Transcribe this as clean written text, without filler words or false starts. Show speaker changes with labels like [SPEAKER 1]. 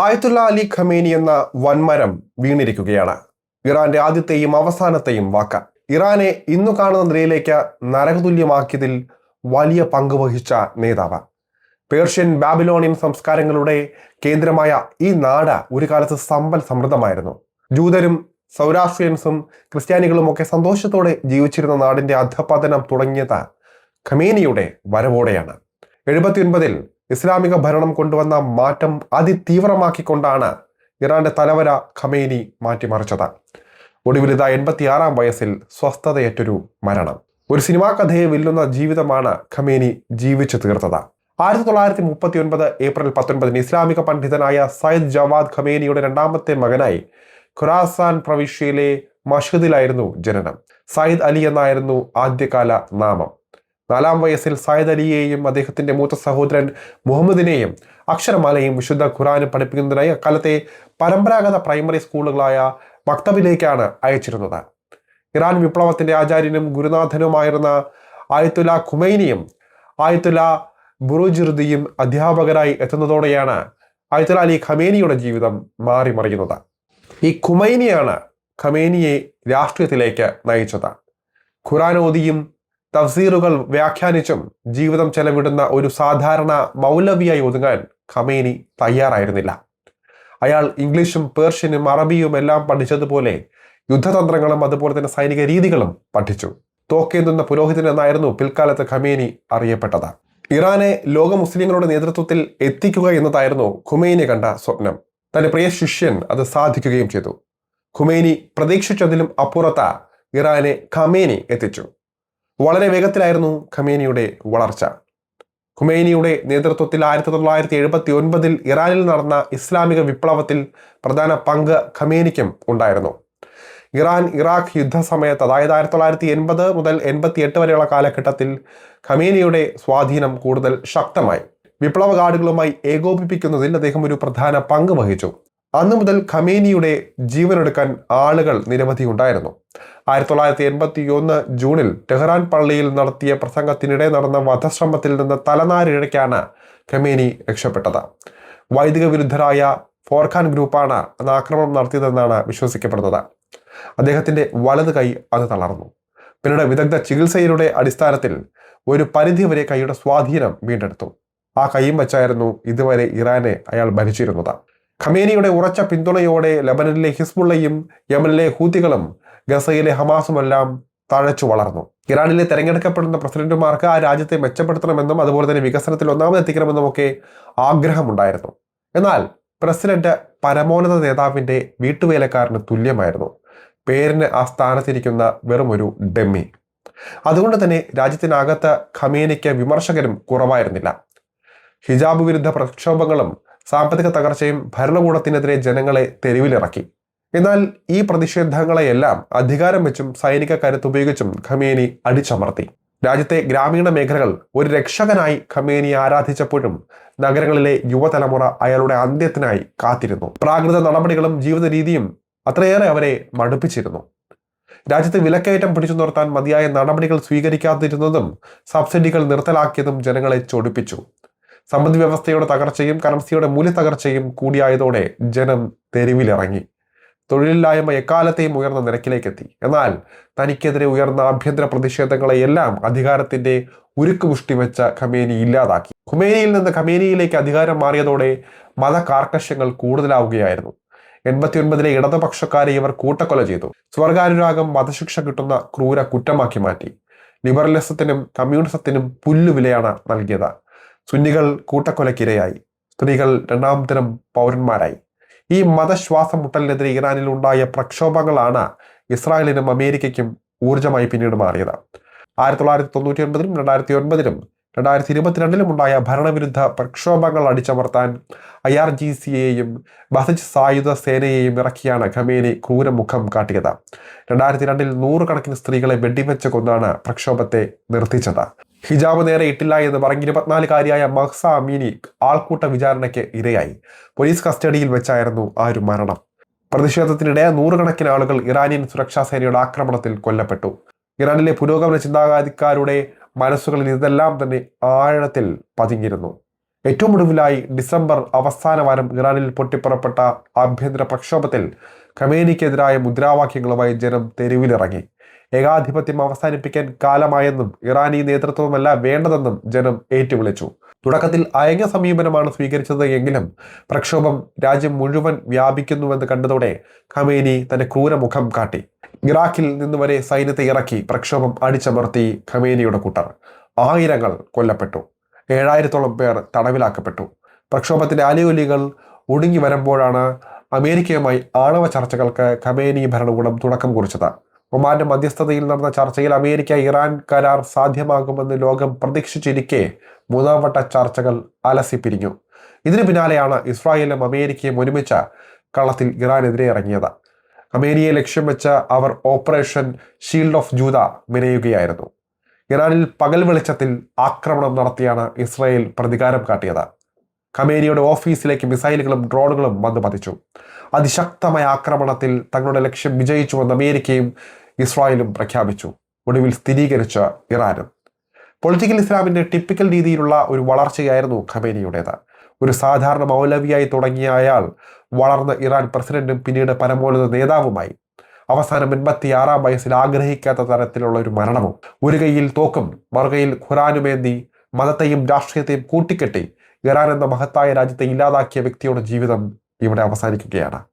[SPEAKER 1] ആയത്തുള്ള Ali Khamenei എന്ന വൻമരം വീണിരിക്കുകയാണ്. ഇറാന്റെ ആദ്യത്തെയും അവസാനത്തെയും വാക്ക്. ഇറാനെ ഇന്നു കാണുന്ന നിലയിലേക്ക് നരകതുല്യമാക്കിയതിൽ വലിയ പങ്ക് വഹിച്ച നേതാവ്. പേർഷ്യൻ ബാബിലോണിയൻ സംസ്കാരങ്ങളുടെ കേന്ദ്രമായ ഈ നാട് ഒരു കാലത്ത് സമ്പൽ സമൃദ്ധമായിരുന്നു. ജൂതരും സൗരാഷ്ട്രിയൻസും ക്രിസ്ത്യാനികളും ഒക്കെ സന്തോഷത്തോടെ ജീവിച്ചിരുന്ന നാടിന്റെ അധപതനം തുടങ്ങിയത് ഖമേനിയുടെ വരവോടെയാണ്. 79-ൽ ഇസ്ലാമിക ഭരണം കൊണ്ടുവന്ന മാറ്റം അതിതീവ്രമാക്കിക്കൊണ്ടാണ് ഇറാന്റെ തലവര ഖമേനി മാറ്റിമറിച്ചത്. ഒടുവിലിത 86-ാം വയസ്സിൽ സ്വസ്ഥതയേറ്റൊരു മരണം. ഒരു സിനിമാ കഥയെ വെല്ലുന്ന ജീവിതമാണ് ഖമേനി ജീവിച്ചു തീർത്തത്. 1939 ഏപ്രിൽ 19 ഇസ്ലാമിക പണ്ഡിതനായ സയ്യിദ് ജവാദ് ഖമേനിയുടെ രണ്ടാമത്തെ മകനായി ഖുറാസാൻ പ്രവിശ്യയിലെ മഷ്ഹദിലായിരുന്നു ജനനം. സയ്യിദ് അലി എന്നായിരുന്നു ആദ്യകാല നാമം. 4-ാം വയസ്സിൽ സയ്യിദ് അലിയെയും അദ്ദേഹത്തിന്റെ മൂത്ത സഹോദരൻ മുഹമ്മദിനെയും അക്ഷരമാലയും വിശുദ്ധ ഖുറാനും പഠിപ്പിക്കുന്നതിനായി അക്കാലത്തെ പരമ്പരാഗത പ്രൈമറി സ്കൂളുകളായ മക്തബിലേക്കാണ് അയച്ചിരുന്നത്. ഇറാൻ വിപ്ലവത്തിന്റെ ആചാര്യനും ഗുരുനാഥനുമായിരുന്ന ആയത്തുല്ല ഖുമൈനിയും ആയത്തുല്ല ബുറുജിർദിയും അധ്യാപകരായി എത്തുന്നതോടെയാണ് ആയത്തുല്ല അലി ഖമേനിയുടെ ജീവിതം മാറിമറിയുന്നത്. ഈ ഖുമൈനിയാണ് ഖമേനിയെ രാഷ്ട്രീയത്തിലേക്ക് നയിച്ചത്. ഖുറാൻ ഓതിയും തഫ്സീറുകൾ വ്യാഖ്യാനിച്ചും ജീവിതം ചെലവിടുന്ന ഒരു സാധാരണ മൗലവിയായി ഒതുങ്ങാൻ ഖമേനി തയ്യാറായിരുന്നില്ല. അയാൾ ഇംഗ്ലീഷും പേർഷ്യനും അറബിയും എല്ലാം പഠിച്ചതുപോലെ യുദ്ധതന്ത്രങ്ങളും അതുപോലെ തന്നെ സൈനിക രീതികളും പഠിച്ചു. തോക്കേന്തുന്ന പുരോഹിതൻ എന്നായിരുന്നു പിൽക്കാലത്ത് ഖമേനി അറിയപ്പെട്ടത്. ഇറാനെ ലോക മുസ്ലിങ്ങളുടെ നേതൃത്വത്തിൽ എത്തിക്കുക എന്നതായിരുന്നു ഖുമൈനി കണ്ട സ്വപ്നം. തന്റെ പ്രിയ ശിഷ്യൻ അത് സാധിക്കുകയും ചെയ്തു. ഖുമൈനി പ്രതീക്ഷിച്ചതിലും അപ്പുറത്ത് ഇറാനെ ഖമേനി എത്തിച്ചു. വളരെ വേഗത്തിലായിരുന്നു ഖമേനിയുടെ വളർച്ച. ഖുമൈനിയുടെ നേതൃത്വത്തിൽ 1979-ൽ ഇറാനിൽ നടന്ന ഇസ്ലാമിക വിപ്ലവത്തിൽ പ്രധാന പങ്ക് ഖമേനിക്കും ഉണ്ടായിരുന്നു. ഇറാൻ ഇറാഖ് യുദ്ധസമയത്ത്, അതായത് 1980 മുതൽ 88 വരെയുള്ള കാലഘട്ടത്തിൽ ഖമേനിയുടെ സ്വാധീനം കൂടുതൽ ശക്തമായി. വിപ്ലവകാരികളുമായി ഏകോപിപ്പിക്കുന്നതിൽ അദ്ദേഹം ഒരു പ്രധാന പങ്ക് വഹിച്ചു. അന്നു മുതൽ ഖമേനിയുടെ ജീവനെടുക്കാൻ ആളുകൾ നിരവധി ഉണ്ടായിരുന്നു. 1981 ജൂണിൽ ടെഹ്റാൻ പള്ളിയിൽ നടത്തിയ പ്രസംഗത്തിനിടെ നടന്ന വധശ്രമത്തിൽ നിന്ന് തലനാരിഴയ്ക്കാണ് ഖമേനി രക്ഷപ്പെട്ടത്. വൈദിക വിരുദ്ധരായ ഫോർഖാൻ ഗ്രൂപ്പാണ് അന്ന് ആക്രമണം നടത്തിയതെന്നാണ് വിശ്വസിക്കപ്പെടുന്നത്. അദ്ദേഹത്തിന്റെ വലത് കൈ അത് തളർന്നു. പിന്നീട് വിദഗ്ധ ചികിത്സയുടെ അടിസ്ഥാനത്തിൽ ഒരു പരിധിവരെ കൈയുടെ സ്വാധീനം വീണ്ടെടുത്തു. ആ കൈയും വെച്ചായിരുന്നു ഇതുവരെ ഇറാനെ അയാൾ ഭരിച്ചിരുന്നത്. ഖമേനിയുടെ ഉറച്ച പിന്തുണയോടെ ലബനനിലെ ഹിസ്ബുള്ളയും യമനിലെ ഹൂതികളും ഗസയിലെ ഹമാസുമെല്ലാം തഴച്ചു വളർന്നു. ഇറാനിലെ തെരഞ്ഞെടുക്കപ്പെടുന്ന പ്രസിഡന്റുമാർക്ക് ആ രാജ്യത്തെ മെച്ചപ്പെടുത്തണമെന്നും അതുപോലെ തന്നെ വികസനത്തിൽ ഒന്നാമതെത്തിക്കണമെന്നും ഒക്കെ ആഗ്രഹമുണ്ടായിരുന്നു. എന്നാൽ പ്രസിഡന്റ് പരമോന്നത നേതാവിന്റെ വീട്ടുവേലക്കാരന് തുല്യമായിരുന്നു. പേരിന് ആ സ്ഥാനത്തിരിക്കുന്ന വെറും ഒരു ഡെമ്മി. അതുകൊണ്ട് തന്നെ രാജ്യത്തിനകത്ത് ഖമേനിക്ക് വിമർശകരും കുറവായിരുന്നില്ല. ഹിജാബ് വിരുദ്ധ പ്രക്ഷോഭങ്ങളും സാമ്പത്തിക തകർച്ചയും ഭരണകൂടത്തിനെതിരെ ജനങ്ങളെ തെരുവിലിറക്കി. എന്നാൽ ഈ പ്രതിഷേധങ്ങളെയെല്ലാം അധികാരം വെച്ചും സൈനിക കരുത്തുപയോഗിച്ചും ഖമേനി അടിച്ചമർത്തി. രാജ്യത്തെ ഗ്രാമീണ മേഖലകൾ ഒരു രക്ഷകനായി ഖമേനി ആരാധിച്ചപ്പോഴും നഗരങ്ങളിലെ യുവതലമുറ അയാളുടെ അന്ത്യത്തിനായി കാത്തിരുന്നു. പ്രാകൃത നടപടികളും ജീവിത രീതിയും അത്രയേറെ അവരെ മടുപ്പിച്ചിരുന്നു. രാജ്യത്ത് വിലക്കയറ്റം പിടിച്ചു നിർത്താൻ മതിയായ നടപടികൾ സ്വീകരിക്കാതിരുന്നതും സബ്സിഡികൾ നിർത്തലാക്കിയതും ജനങ്ങളെ ചൊടിപ്പിച്ചു. സമ്പദ് വ്യവസ്ഥയുടെ തകർച്ചയും കറൻസിയുടെ മൂല്യത്തകർച്ചയും കൂടിയായതോടെ ജനം തെരുവിലിറങ്ങി. തൊഴിലില്ലായ്മ എക്കാലത്തെയും ഉയർന്ന നിരക്കിലേക്കെത്തി. എന്നാൽ തനിക്കെതിരെ ഉയർന്ന ആഭ്യന്തര പ്രതിഷേധങ്ങളെയെല്ലാം അധികാരത്തിന്റെ ഉരുക്കുമുഷ്ടി വെച്ച ഖമേനി ഇല്ലാതാക്കി. ഖുമേനിയിൽ നിന്ന് ഖമേനിയിലേക്ക് അധികാരം മാറിയതോടെ മതകാർക്കശ്യങ്ങൾ കൂടുതലാവുകയായിരുന്നു. 89-ലെ ഇടതുപക്ഷക്കാരെ ഇവർ കൂട്ടക്കൊല ചെയ്തു. സ്വർഗാനുരാഗം വധശിക്ഷ കിട്ടുന്ന ക്രൂര കുറ്റമാക്കി മാറ്റി. ലിബറലിസത്തിനും കമ്മ്യൂണിസത്തിനും പുല്ലുവിലയാണ് നൽകിയത്. സുന്നികൾ കൂട്ടക്കൊലക്കിരയായി. സ്ത്രീകൾ രണ്ടാം തരം പൗരന്മാരായി. ഈ മതശ്വാസം മുട്ടലിനെതിരെ ഇറാനിൽ ഉണ്ടായ പ്രക്ഷോഭങ്ങളാണ് ഇസ്രായേലിനും അമേരിക്കയ്ക്കും ഊർജമായി പിന്നീട് മാറിയത്. 1999-ലും 2009-ലും 2022-ലും ഉണ്ടായ ഭരണവിരുദ്ധ പ്രക്ഷോഭങ്ങൾ അടിച്ചമർത്താൻ IRGCയെയും ബസജ് സായുധ സേനയെയും ഇറക്കിയാണ് ഖമേനി ക്രൂരമുഖം കാട്ടിയത്. 2002-ൽ 100 കണക്കിന് സ്ത്രീകളെ വെടിവെച്ച് കൊന്നാണ് പ്രക്ഷോഭത്തെ നിർത്തിച്ചത്. ഹിജാബ് നേരെ ഇട്ടില്ല എന്ന് പറഞ്ഞ് 24-കാരിയായ മഹ്സ അമീനി ആൾക്കൂട്ട വിചാരണയ്ക്ക് ഇരയായി. പോലീസ് കസ്റ്റഡിയിൽ വെച്ചായിരുന്നു ആ ഒരു മരണം. പ്രതിഷേധത്തിനിടെ 100 കണക്കിന് ആളുകൾ ഇറാനിയൻ സുരക്ഷാ സേനയുടെ ആക്രമണത്തിൽ കൊല്ലപ്പെട്ടു. ഇറാനിലെ പുരോഗമന ചിന്താഗതിക്കാരുടെ മനസ്സുകളിൽ ഇതെല്ലാം തന്നെ ആഴത്തിൽ പതിഞ്ഞിരുന്നു. ഏറ്റവും ഒടുവിലായി ഡിസംബർ അവസാന വാരം ഇറാനിൽ പൊട്ടിപ്പുറപ്പെട്ട ആഭ്യന്തര പ്രക്ഷോഭത്തിൽ ഖമേനിക്കെതിരായ മുദ്രാവാക്യങ്ങളുമായി ജനം തെരുവിലിറങ്ങി. ഏകാധിപത്യം അവസാനിപ്പിക്കാൻ കാലമായെന്നും ഇറാനി നേതൃത്വമല്ല വേണ്ടതെന്നും ജനം ഏറ്റുവിളിച്ചു. തുടക്കത്തിൽ അയഞ്ഞ സമീപനമാണ് സ്വീകരിച്ചത് എങ്കിലും പ്രക്ഷോഭം രാജ്യം മുഴുവൻ വ്യാപിക്കുന്നുവെന്ന് കണ്ടതോടെ ഖമേനി തന്റെ ക്രൂരമുഖം കാട്ടി. ഇറാഖിൽ നിന്ന് വരെ സൈന്യത്തെ ഇറക്കി പ്രക്ഷോഭം അടിച്ചമർത്തി ഖമേനിയുടെ കൂട്ടർ. ആയിരങ്ങൾ കൊല്ലപ്പെട്ടു, 7000-ഓളം പേർ തടവിലാക്കപ്പെട്ടു. പ്രക്ഷോഭത്തിന്റെ അലയൊലികൾ ഒടുങ്ങി വരുമ്പോഴാണ് അമേരിക്കയുമായി ആണവ ചർച്ചകൾക്ക് ഖമേനി ഭരണകൂടം തുടക്കം കുറിച്ചത്. ഒമാന്റെ മധ്യസ്ഥതയിൽ നടന്ന ചർച്ചയിൽ അമേരിക്ക ഇറാൻ കരാർ സാധ്യമാകുമെന്ന് ലോകം പ്രതീക്ഷിച്ചിരിക്കെ മൂന്നാം വട്ട ചർച്ചകൾ അലസിപ്പിരിഞ്ഞു. ഇതിനു പിന്നാലെയാണ് ഇസ്രായേലും അമേരിക്കയും ഒരുമിച്ച് കളത്തിൽ ഇറാനെതിരെ ഇറങ്ങിയത്. ഖമേനിയെ ലക്ഷ്യം വെച്ച് അവർ ഓപ്പറേഷൻ ഷീൽഡ് ഓഫ് ജൂത മെനയുകയായിരുന്നു. ഇറാനിൽ പകൽ വെളിച്ചത്തിൽ ആക്രമണം നടത്തിയാണ് ഇസ്രായേൽ പ്രതികാരം കാട്ടിയത്. ഖമേനിയുടെ ഓഫീസിലേക്ക് മിസൈലുകളും ഡ്രോണുകളും വന്നു പതിച്ചു. അതിശക്തമായ ആക്രമണത്തിൽ തങ്ങളുടെ ലക്ഷ്യം വിജയിച്ചുവെന്ന് അമേരിക്കയും ഇസ്രായേലും പ്രഖ്യാപിച്ചു. ഒടുവിൽ സ്ഥിരീകരിച്ച ഇറാനും. പൊളിറ്റിക്കൽ ഇസ്ലാമിന്റെ ടിപ്പിക്കൽ രീതിയിലുള്ള ഒരു വളർച്ചയായിരുന്നു ഖമേനിയുടേത്. ഒരു സാധാരണ മൗലവിയായി തുടങ്ങിയ അയാൾ വളർന്ന ഇറാൻ പ്രസിഡന്റും പിന്നീട് പരമോന്നത നേതാവുമായി. അവസാനം 86-ാം വയസ്സിൽ ആഗ്രഹിക്കാത്ത തരത്തിലുള്ള ഒരു മരണവും. ഒരു കൈയിൽ തോക്കും മറുകൈയിൽ ഖുറാനുമേന്തി മതത്തെയും രാഷ്ട്രീയത്തെയും കൂട്ടിക്കെട്ടി ഇറാൻ എന്ന മഹത്തായ രാജ്യത്തെ ഇല്ലാതാക്കിയ വ്യക്തിയുടെ ജീവിതം ഇവിടെ അവസാനിക്കുകയാണ്.